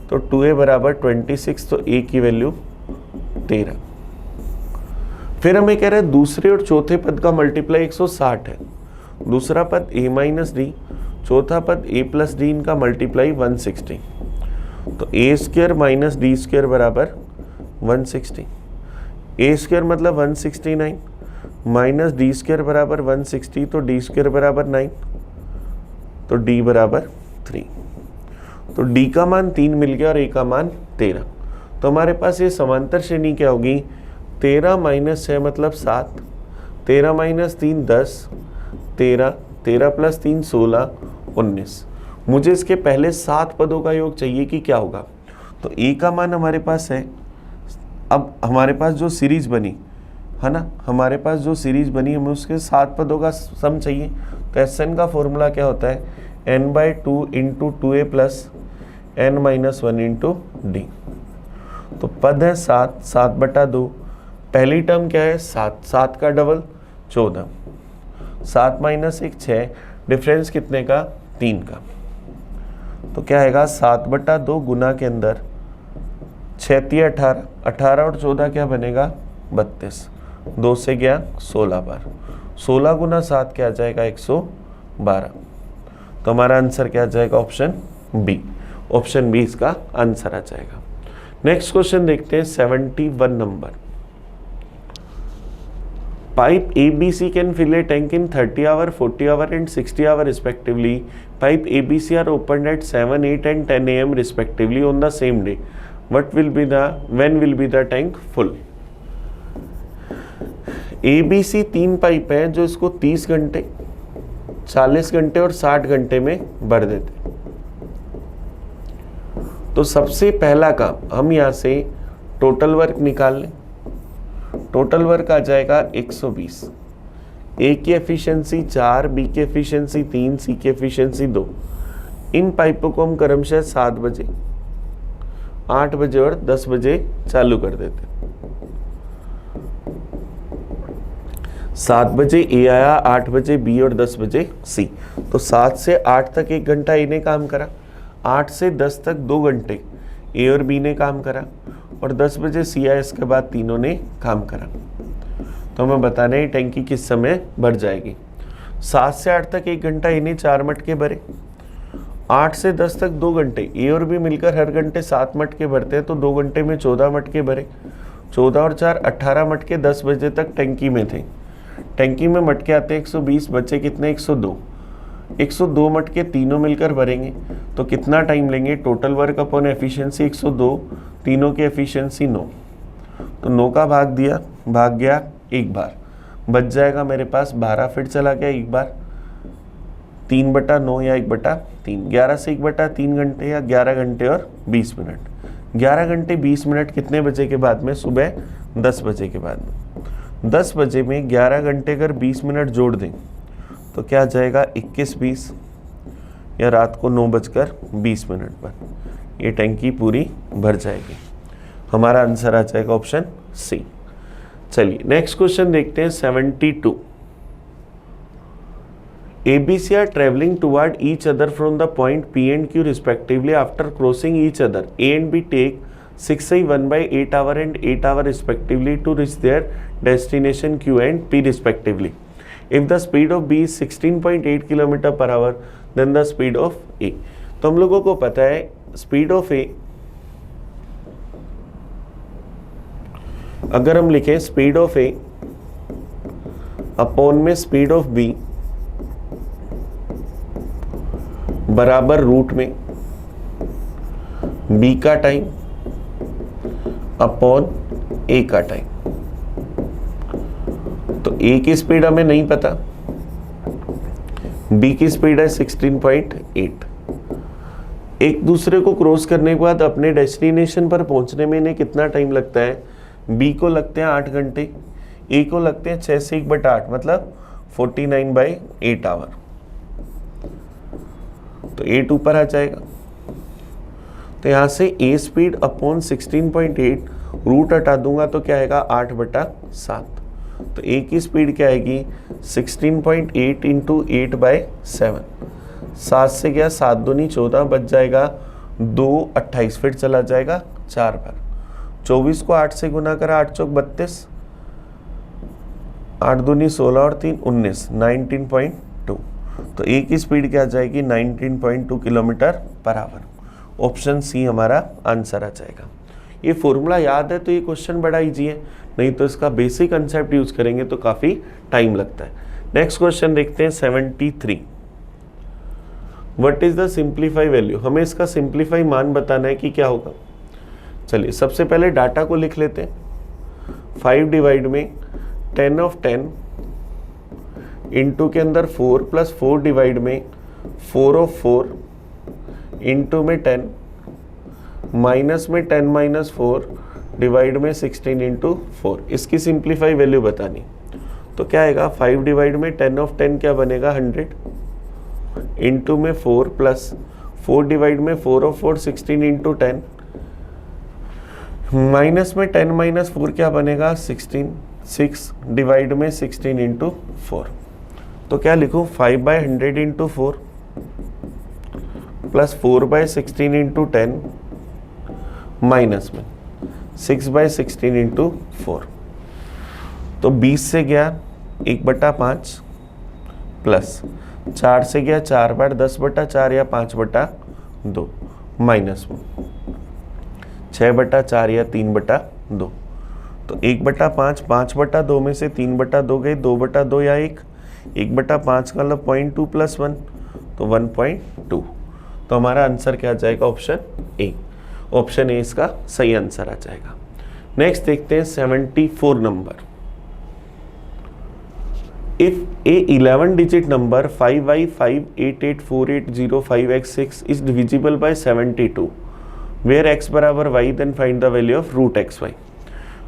तो तो 2a बराबर 26, तो a की वैल्यू 13। फिर हमें कह रहे हैं दूसरे और चौथे पद का मल्टीप्लाई 160 है, दूसरा पद a माइनस डी, चौथा पद a प्लस डी, इनका मल्टीप्लाई 160, तो a square minus D square बराबर 160, a स्क्वायर मतलब 169 माइनस डी स्क्वायर बराबर 160, तो डी स्क्वायर बराबर 9, तो d बराबर 3, तो d का मान 3 मिल गया और a का मान 13। तो हमारे पास ये समांतर श्रेणी क्या होगी, 13 माइनस 6 मतलब 7, 13 माइनस 3 10, 13, 13 प्लस 3 16, 19। मुझे इसके पहले 7 पदों का योग चाहिए कि क्या होगा। तो a का मान हमारे पास है, अब हमारे पास जो सीरीज बनी है ना, हमारे पास जो सीरीज बनी हमें उसके 7 पदों का सम चाहिए। तो एस एन का फॉर्मूला क्या होता है, n/2 into 2a plus n minus 1 into D. तो पद है 7, 7/2, पहली टर्म क्या है 7, 7 का डबल 14, 7 माइनस 1 6, डिफरेंस कितने का 3 का। तो क्या आएगा 7/2 गुना के अंदर 6 × 18, 18 और 14 क्या बनेगा 32, 2 से गया 16 बार, 16 गुना 7 क्या आ जाएगा 112। तो हमारा आंसर क्या आ जाएगा ऑप्शन बी, ऑप्शन बी इसका आंसर आ जाएगा। नेक्स्ट क्वेश्चन देखते हैं 71 number. Pipe ABC can fill a tank in 30 hour, 40 hour and 60 hour respectively. Pipe ABC are opened at 7, 8 and 10 am respectively on the same day. When will be the tank full? ABC 3 pipe हैं जो इसको 30 घंटे, 40 घंटे और 60 घंटे में भर देते। तो सबसे पहला काम हम यहाँ से टोटल वर्क निकाल लें। टोटल वर्क आ जाएगा 120, ए की एफिशिएंसी 4, बी की एफिशिएंसी 3, सी की एफिशिएंसी 2। इन पाइपों को हम क्रमशः 7 बजे, 8 बजे और 10 बजे चालू कर देते। 7 बजे ए आया, 8 बजे बी और 10 बजे सी। तो 7 से 8 तक 1 घंटा ए ने काम करा, 8 से 10 तक 2 घंटे ए और बी ने काम करा और 10 बजे सी आया, इसके बाद तीनों ने काम करा। तो हमें बताना है टैंकी किस समय भर जाएगी। 7 से 8 तक 1 घंटा ए ने 4 मटके भरे, 8 से 10 तक 2 घंटे, ए और बी मिलकर हर घंटे 7 मटके भरते हैं, तो 2 घंटे में 14 मटके भरे, 14 और 4 18 मटके 10 बजे तक टैंकी में थे। टैंकी में मटके आते 120, बचे कितने 102, 102 मटके तीनों मिलकर भरेंगे। तो कितना टाइम लेंगे, टोटल वर्क अपॉन एफिशिएंसी 102, तीनों की एफिशिएंसी 9, तो 9 का भाग दिया, भाग गया एक बार, बच जाएगा मेरे पास 12, फिर चला गया एक बार, 3/9 या 1/3, 11 से 1/3 घंटे या 11 घंटे और 20 मिनट। 11 घंटे 20 मिनट कितने बजे के बाद में, सुबह 10 बजे के बाद में। 10 बजे में 11 घंटे अगर 20 मिनट जोड़ दें तो क्या आ जाएगा 21-20, या रात को 9:20 पर ये टैंकी पूरी भर जाएगी। हमारा आंसर आ जाएगा ऑप्शन सी। चलिए नेक्स्ट क्वेश्चन देखते हैं 72। ABC are traveling toward each other from the point P and Q respectively. After crossing each other, A and B take 6i 1/8 hour and 8 hour respectively to reach their destination Q and P respectively. If the speed of B is 16.8 km per hour, then the speed of A. तो हम लोगों को पता है speed of A, अगर हम लिखें speed of A upon में स्पीड ऑफ B बराबर रूट में B का टाइम अपॉन A का टाइम। तो A की स्पीड हमें नहीं पता, B की स्पीड है 16.8। एक दूसरे को क्रॉस करने के बाद अपने डेस्टिनेशन पर पहुंचने में इन्हें कितना टाइम लगता है, B को लगते हैं 8 घंटे, A को लगते हैं 6 से 1/8 मतलब 49/8 आवर। तो 8 ऊपर आ जाएगा, तो यहाँ से A स्पीड अपॉन 16.8 रूट हटा दूंगा तो क्या आएगा 8/7। तो A की स्पीड क्या आएगी 16.8 इंटू 8/7, 7 से गया 7 दूनी 14, बच जाएगा 2 28 फिर चला जाएगा 4 बार। 24 को 8 से गुना करा, 8 चौक 32, 8 दूनी 16 और 3 19, 19.2। तो ए की स्पीड क्या आ जाएगी 19.2 kilometre per hour. Option C हमारा आंसर आ जाएगा। ये फॉर्मूला याद है तो ये क्वेश्चन बड़ा इजी है, नहीं तो इसका बेसिक कंसेप्ट यूज करेंगे तो काफी टाइम लगता है। नेक्स्ट क्वेश्चन देखते हैं 73। What is the simplify value. हमें इसका सिंप्लीफाई मान बताना है कि क्या होगा। चलिए सबसे पहले डाटा को लिख लेते हैं। 5 डिवाइड में 10 ऑफ 10 इंटू के अंदर 4 प्लस 4 डिवाइड में 4 ऑफ 4 इंटू में 10 माइनस में 10 माइनस 4 डिवाइड में 16 इंटू 4। इसकी सिंप्लीफाई वैल्यू बतानी तो क्या आएगा 5 डिवाइड में 10 ऑफ 10 क्या बनेगा 100 इंटू में 4 प्लस 4 डिवाइड में 4 ऑफ 4 16 इंटू 10 माइनस में 10 माइनस 4 क्या बनेगा 16 6 डिवाइड में 16 इंटू 4। तो क्या लिखूं 5/100 इंटू 4 प्लस 4/16 इंटू 10 माइनस में 6/16 इंटू 4। तो 20 से गया 1/5 प्लस 4 से गया 4 बार 10/4 या 5/2 माइनस में 6/4 या 3/2। तो 1/5 5/2 में से 3/2 गए 2/2 या 1/5 का मतलब 0.2 प्लस 1 तो 1.2। तो हमारा आंसर क्या आ जाएगा ऑप्शन ए। ऑप्शन ए इसका सही आंसर आ जाएगा। नेक्स्ट देखते हैं 74 number. If a 11-digit number 5y5884805x6 is divisible by 72, where x बराबर y, then find the value of root xy।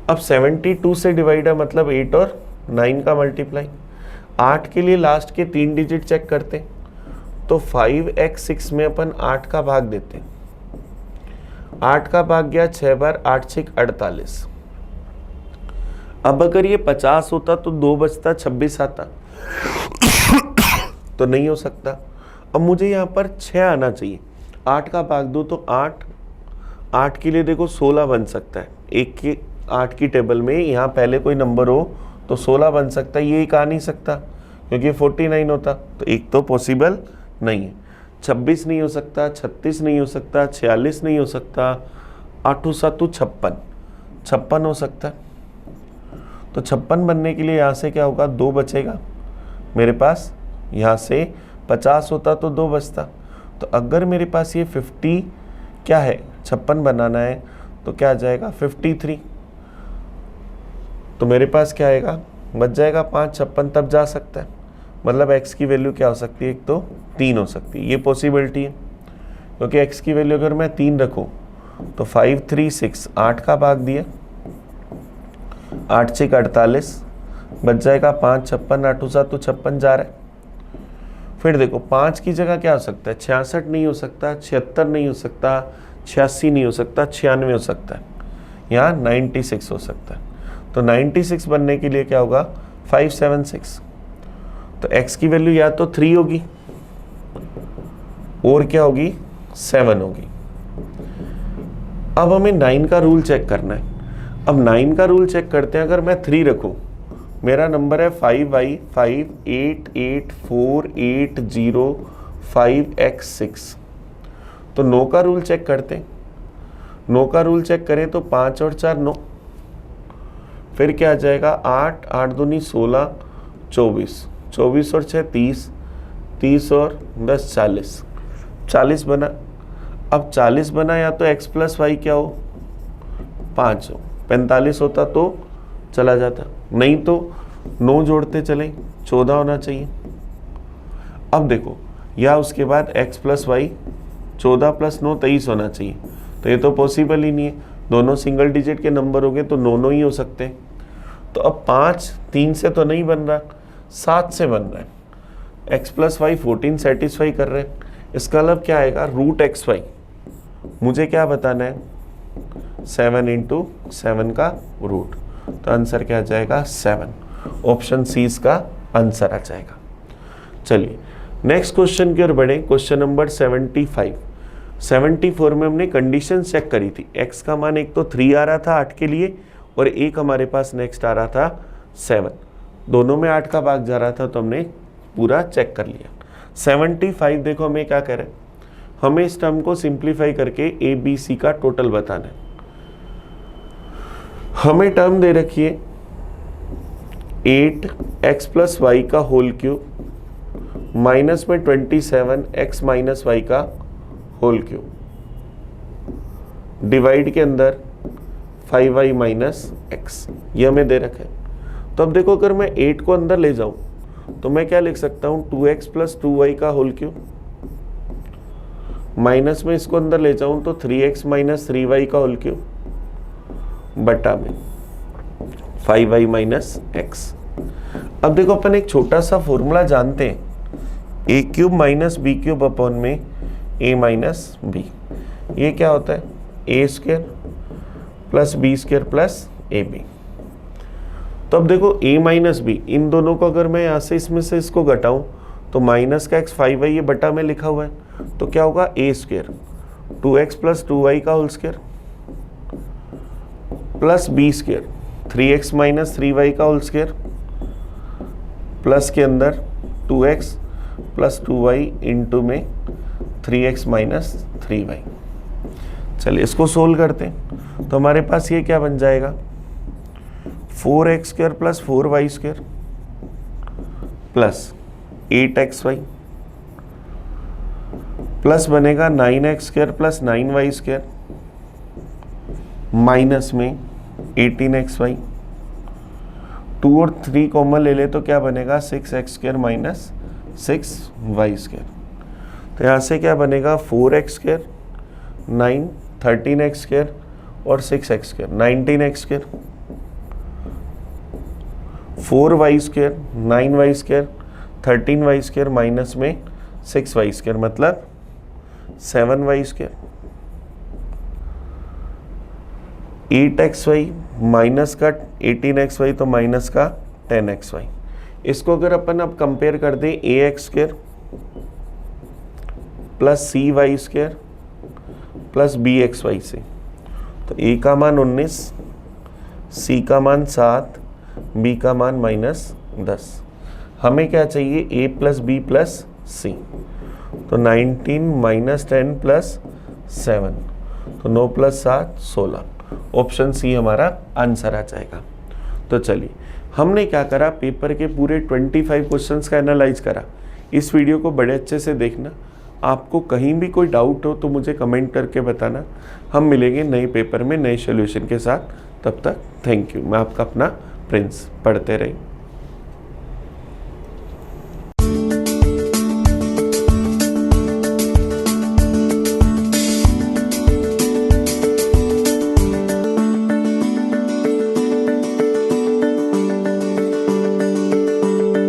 अब 72 से डिवाइड है मतलब 8 और 9 का मल्टीप्लाई। 8 के लिए लास्ट के 3 डिजिट चेक करते हैं तो 5x6 में अपन 8 का भाग देते हैं। 8 का भाग गया 6 बार, 8 6 48। अब अगर ये 50 होता तो 2 बचता 26 आता तो नहीं हो सकता। अब मुझे यहाँ पर 6 आना चाहिए। 8 का भाग दो तो 8 के लिए देखो 16 बन सकता है। 8 की टेबल में यहाँ पहले कोई नंबर हो तो 16 बन सकता है। ये एक आ नहीं सकता क्योंकि 49 होता तो एक तो पॉसिबल नहीं है। 26 नहीं हो सकता, 36 नहीं हो सकता, 46 नहीं हो सकता, 8 7 56 हो सकता है। तो 56 बनने के लिए यहाँ से क्या होगा 2 बचेगा मेरे पास। यहाँ से 50 होता तो 2 बचता। तो अगर मेरे पास ये 50 क्या है 56 बनाना है तो क्या आ जाएगा 53। तो मेरे पास क्या आएगा बच जाएगा 5। 56 तब जा सकता है मतलब x की वैल्यू क्या हो सकती है एक तो 3 हो सकती है। ये पॉसिबिलिटी है क्योंकि x की वैल्यू अगर मैं 3 रखूँ तो 5 3 6 8 का भाग दिया 8 6 48 बच जाएगा 5 56 8 7 56 जा रहा है। फिर देखो 5 की जगह क्या हो सकता है 66 नहीं हो सकता, 76 नहीं हो सकता, 86 नहीं हो सकता, 96 हो सकता है, यहाँ 96 हो सकता है। तो 96 बनने के लिए क्या होगा 576। तो x की वैल्यू या तो 3 होगी और क्या होगी 7 होगी। अब हमें 9 का रूल चेक करना है। अब 9 का रूल चेक करते हैं। अगर मैं 3 रखूं मेरा नंबर है 5y5880805x6। तो 9 का रूल चेक करते हैं। 9 का रूल चेक करें तो 5 और 4 9। फिर क्या आ जाएगा 8 8 दूनी 16 24 24 और 6 30 30 और 10 40 40 बना। अब 40 बना या तो x प्लस वाई क्या हो 5 हो। 45 होता तो चला जाता, नहीं तो 9 जोड़ते चले 14 होना चाहिए। अब देखो या उसके बाद x प्लस वाई 14 प्लस 9 23 होना चाहिए। तो ये तो पॉसिबल ही नहीं है। दोनों सिंगल डिजिट के नंबर हो गए तो 9 ही हो सकते हैं। तो अब 5 3 से तो नहीं बन रहा, 7 से बन रहा है। x प्लस वाई 14 सेटिस्फाई कर रहे हैं। इसका मतलब क्या आएगा रूट एक्स वाई। मुझे क्या बताना है 7 इंटू 7 का रूट। तो आंसर क्या आ जाएगा 7। ऑप्शन सी इसका आंसर आ जाएगा। चलिए नेक्स्ट क्वेश्चन की ओर बढ़े। Question number 75। 74 में हमने कंडीशन चेक करी थी, x का मान एक तो 3 आ रहा था 8 के लिए और एक हमारे पास नेक्स्ट आ रहा था 7, दोनों में 8 का भाग जा रहा था, तो हमने पूरा चेक कर लिया। 75 देखो हमें क्या कह रहे हैं, हमें इस टर्म को सिंप्लीफाई करके ए बी सी का टोटल बताना है। हमें टर्म दे रखी है 8x + y का होल क्यूब माइनस में 27x - y का होल क्यूब डिवाइड के अंदर 5y - x, ये हमें दे रखा है। तो अब देखो अगर मैं 8 को अंदर ले जाऊं तो मैं क्या लिख सकता हूं, 2x + 2y का होल क्यूब माइनस में इसको अंदर ले जाऊं तो 3x - 3y का होल क्यूब बटा में 5y - x। अब देखो अपन एक छोटा सा फॉर्मूला जानते हैं, a³ - b³ अपॉन में a - b। ये क्या होता है, a² + b² + ab। तो अब देखो a - b, इन दोनों को अगर मैं यहाँ से इसमें से इसको घटाऊं तो माइनस का x 5y ये बटा में लिखा हुआ है, तो क्या होगा a² 2x + 2y का whole square plus b² 3x - 3y का होल स्क्वायर प्लस के अंदर 2x + 2y इंटू में 3x - 3y। चलिए इसको सोल्व करते हैं, तो हमारे पास ये क्या बन जाएगा, 4x² + 4y² plus 8xy plus बनेगा 9x² + 9y² माइनस में 18xy। 2 और 3 कॉमन ले ले तो क्या बनेगा, 6x² - 6y²। तो यहाँ से क्या बनेगा, 4x², 9, 13x² और 6x², 19x², 4y², 9y², 13y² minus में 6y² मतलब 7y²। 8xy माइनस का 18xy तो माइनस का 10xy। इसको अगर अपन अब कंपेयर कर दें ax² + cy² + bxy से, तो a का मान 19, c का मान 7, b का मान -10। हमें क्या चाहिए, a + b + c, तो 19 - 10 + 7, तो 9 + 7 16। ऑप्शन सी हमारा आंसर आ जाएगा। तो चलिए हमने क्या करा, पेपर के पूरे 25 क्वेश्चंस का एनालाइज करा। इस वीडियो को बड़े अच्छे से देखना, आपको कहीं भी कोई डाउट हो तो मुझे कमेंट करके बताना। हम मिलेंगे नए पेपर में नए सॉल्यूशन के साथ, तब तक थैंक यू। मैं आपका अपना प्रिंस, पढ़ते रहें।